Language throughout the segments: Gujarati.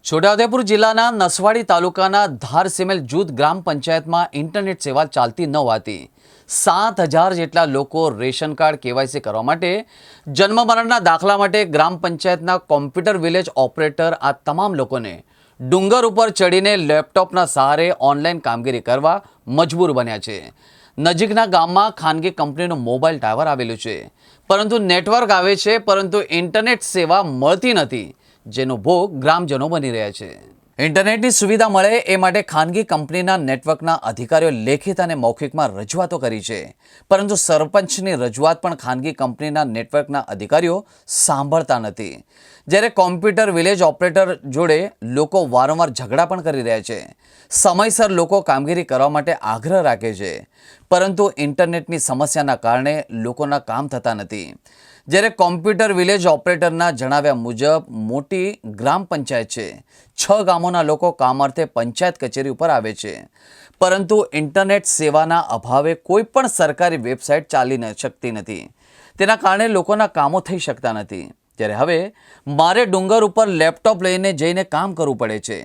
છોટાઉદેપુર જિલ્લાના નસવાડી તાલુકાના ધારસિમેલ જૂથ ગ્રામ પંચાયતમાં ઇન્ટરનેટ સેવા ચાલતી ન હોવાથી 7,000 જેટલા લોકો રેશન કાર્ડ કેવાયસી કરવા માટે જન્મ મરણના દાખલા માટે ગ્રામ પંચાયતના કોમ્પ્યુટર વિલેજ ઓપરેટર આ તમામ લોકોને ડુંગર ઉપર ચડીને લેપટોપના સહારે ઓનલાઈન કામગીરી કરવા મજબૂર બન્યા છે। નજીકના ગામમાં ખાનગી કંપનીનું મોબાઈલ ટાવર આવેલું છે, પરંતુ નેટવર્ક આવે છે પરંતુ ઇન્ટરનેટ સેવા મળતી નથી, જેનો ભોગ ગ્રામજનો બની રહ્યા છે। ઇન્ટરનેટની સુવિધા મળે એ માટે ખાનગી કંપનીના નેટવર્કના અધિકારીઓ લેખિત અને મૌખિકમાં રજૂઆતો કરી છે, પરંતુ સરપંચની રજૂઆત પણ ખાનગી કંપનીના નેટવર્કના અધિકારીઓ સાંભળતા નથી। જ્યારે કોમ્પ્યુટર વિલેજ ઓપરેટર જોડે લોકો વારંવાર ઝઘડા પણ કરી રહ્યા છે। સમયસર લોકો કામગીરી કરવા માટે આગ્રહ રાખે છે, પરંતુ ઇન્ટરનેટની સમસ્યાના કારણે લોકોના કામ થતા નથી। જ્યારે કોમ્પ્યુટર વિલેજ ઓપરેટરના જણાવ્યા મુજબ મોટી ગ્રામ પંચાયત છે, 6 ગામોના લોકો કામ અર્થે પંચાયત કચેરી ઉપર આવે છે, પરંતુ ઇન્ટરનેટ સેવાના અભાવે કોઈ પણ સરકારી વેબસાઇટ ચાલી શકતી નથી। તેના કારણે લોકોના કામો થઈ શકતા નથી। ત્યારે હવે મારે ડુંગર ઉપર લેપટોપ લઈને જઈને કામ કરવું પડે છે,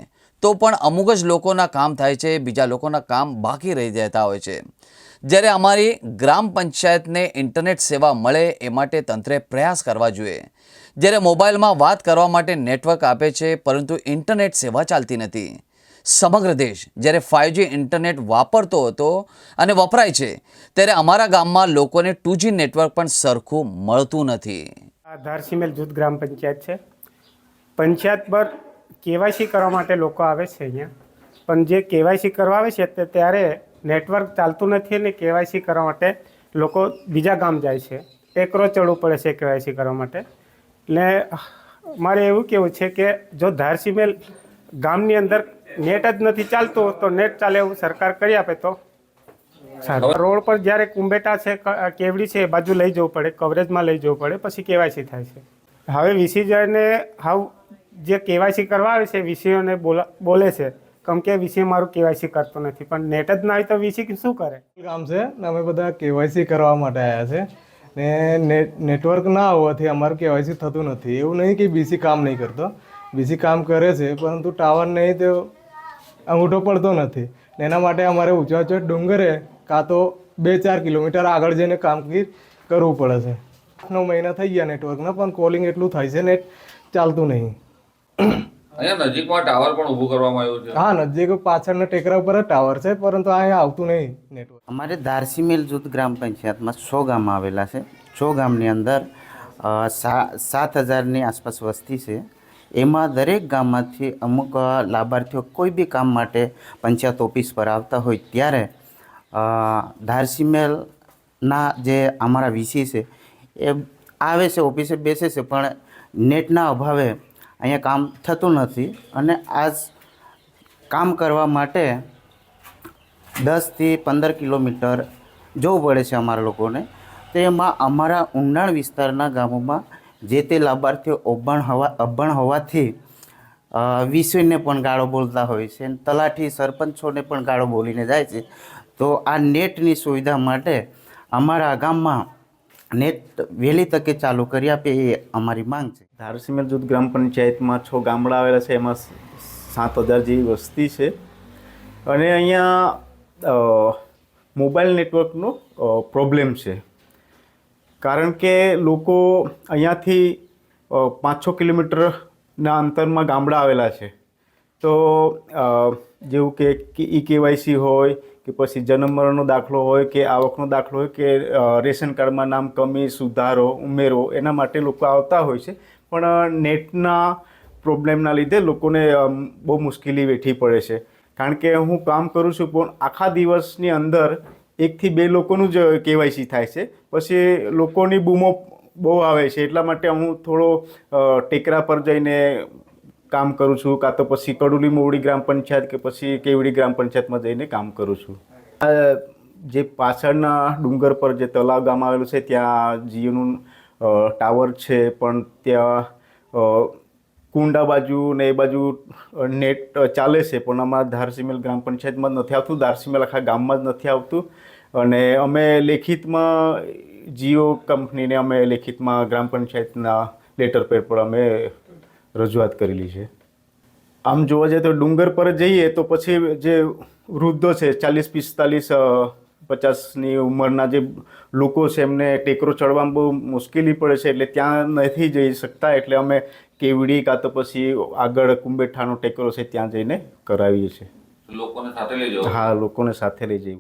તો પણ અમુક જ લોકોના કામ થાય છે, બીજા લોકોના કામ બાકી રહી જતા હોય છે। જ્યારે અમારી ગ્રામ પંચાયતને ઇન્ટરનેટ સેવા મળે એ માટે તંત્રે પ્રયાસ કરવા જોઈએ। જ્યારે મોબાઈલમાં વાત કરવા માટે નેટવર્ક આપે છે, પરંતુ ઇન્ટરનેટ સેવા ચાલતી નથી। સમગ્ર દેશ જ્યારે 5G ઇન્ટરનેટ વાપરતો હતો અને વપરાય છે, ત્યારે અમારા ગામમાં લોકોને 2G નેટવર્ક પણ સરખું મળતું નથી। આ ધારસિમેલ જૂથ ગ્રામ પંચાયત છે। પંચાયત પર કેવાયસી કરવા માટે લોકો આવે છે અહીંયા, પણ જે કેવાયસી કરવા આવે છે ત્યારે નેટવર્ક ચાલતું નથી અને કેવાયસી કરવા માટે લોકો બીજા ગામ જાય છે, એકરો ચડવું પડે છે કેવાયસી કરવા માટે। એટલે મારે એવું કહેવું છે કે જો ધારસિમેલ ગામની અંદર નેટ જ નથી ચાલતું તો નેટ ચાલે એવું સરકાર કરી આપે તો સારું। રોડ પર જ્યારે કુંબેટા છે, કેવડી છે, એ બાજુ લઈ જવું પડે, કવરેજમાં લઈ જવું પડે, પછી કેવાયસી થાય છે। હવે વીસી જઈને જે કેવાયસી કરવા આવે છે વીસીઓને બોલે છે, કેમ કે વીસી મારું કેવાયસી કરતો નથી, પણ નેટ જ ના હોય તો વીસી શું કરે? કામ છે ને અમે બધા કેવાયસી કરવા માટે આવ્યા છે ને નેટવર્ક ના હોવાથી અમારું કેવાયસી થતું નથી। એવું નહીં કે બીસી કામ નહીં કરતો, બીસી કામ કરે છે, પરંતુ ટાવર નહીં તો અંગૂઠો પડતો નથી ને એના માટે અમારે ઊંચા ઊંચા ડુંગરે કાં તો 2-4 કિલોમીટર આગળ જઈને કામગીરી કરવું પડે છે। 8-9 મહિના થઈ ગયા નેટવર્કના, પણ કોલિંગ એટલું થાય છે, નેટ ચાલતું નહીં। અહીંયા નજીકમાં ટાવર પણ ઊભું કરવામાં આવ્યું છે। હા, નજીક પાછળના ટેકરા ઉપર જ ટાવર છે, પરંતુ અહીંયા આવતું નહીં નેટવર્ક। અમારે ધારસિમેલ જૂથ ગ્રામ પંચાયતમાં 6 ગામ આવેલા છે। 6 ગામની અંદર 7,000ની આસપાસ વસ્તી છે। એમાં દરેક ગામમાંથી અમુક લાભાર્થીઓ કોઈ બી કામ માટે પંચાયત ઓફિસ પર આવતા હોય ત્યારે ધારસિમેલના જે અમારા વીસી છે એ આવે છે, ઓફિસે બેસે છે, પણ નેટના અભાવે અહીંયા કામ થતું નથી અને આજ કામ કરવા માટે 10થી 15 કિલોમીટર જવું પડે છે અમારા લોકોને। તો એમાં અમારા ઊંડાણ વિસ્તારના ગામોમાં જે તે લાભાર્થીઓ અભણ હોવાથી વીસીને પણ ગાળો બોલતા હોય છે, તલાટી સરપંચોને પણ ગાળો બોલીને જાય છે। તો આ નેટની સુવિધા માટે અમારા ગામમાં નેટ વહેલી તકે ચાલુ કરી આપે એ અમારી માંગ છે। ધારસિમેલ જૂથ ગ્રામ પંચાયતમાં 6 ગામડા આવેલા છે, એમાં 7,000 જેવી વસ્તી છે અને અહીંયા મોબાઈલ નેટવર્કનો પ્રોબ્લેમ છે, કારણ કે લોકો અહીંયાથી 5-6 કિલોમીટરના અંતરમાં ગામડા આવેલા છે। તો જેવું કે ઈ કેવાયસી હોય કે પછી જન્મ મરણનો દાખલો હોય કે આવકનો દાખલો હોય કે રેશન કાર્ડમાં નામ કમી, સુધારો, ઉમેરો, એના માટે લોકો આવતા હોય છે, પણ નેટના પ્રોબ્લેમના લીધે લોકોને બહુ મુશ્કેલી વેઠવી પડે છે। કારણ કે હું કામ કરું છું, પણ આખા દિવસની અંદર 1 થી 2 લોકોનું જ કેવાયસી થાય છે, પછી લોકોની બૂમો બહુ આવે છે, એટલા માટે હું થોડો ટેકરા પર જઈને કામ કરું છું, કાં તો પછી કડુલી મોવડી ગ્રામ પંચાયત કે પછી કેવડી ગ્રામ પંચાયતમાં જઈને કામ કરું છું। જે પાછળના ડુંગર પર જે તલાવ ગામ આવેલું છે ત્યાં જીઓનું ટાવર છે, પણ ત્યાં કુંડા બાજુ ને એ બાજુ નેટ ચાલે છે, પણ અમારા ધારસિમેલ ગ્રામ પંચાયતમાં જ નથી આવતું, ધારસિમેલ આખા ગામમાં જ નથી આવતું। અને અમે લેખિતમાં જીઓ કંપનીને અમે લેખિતમાં ગ્રામ પંચાયતના લેટર પેડ પર અમે રજૂઆત કરેલી છે। આમ જોવા જઈએ તો ડુંગર પર જઈએ તો પછી જે વૃદ્ધો છે 40-45-50ની ઉંમરના જે લોકો છે એમને ટેકરો ચડવામાં બહુ મુશ્કેલી પડે છે, એટલે ત્યાં નથી જઈ શકતા, એટલે અમે કેવડી કાં તો પછી આગળ કુંબેઠાનો ટેકરો છે ત્યાં જઈને કરાવીએ છીએ. લોકોને સાથે લઈ જાઓ. હા, લોકોને સાથે લઈ જઈએ.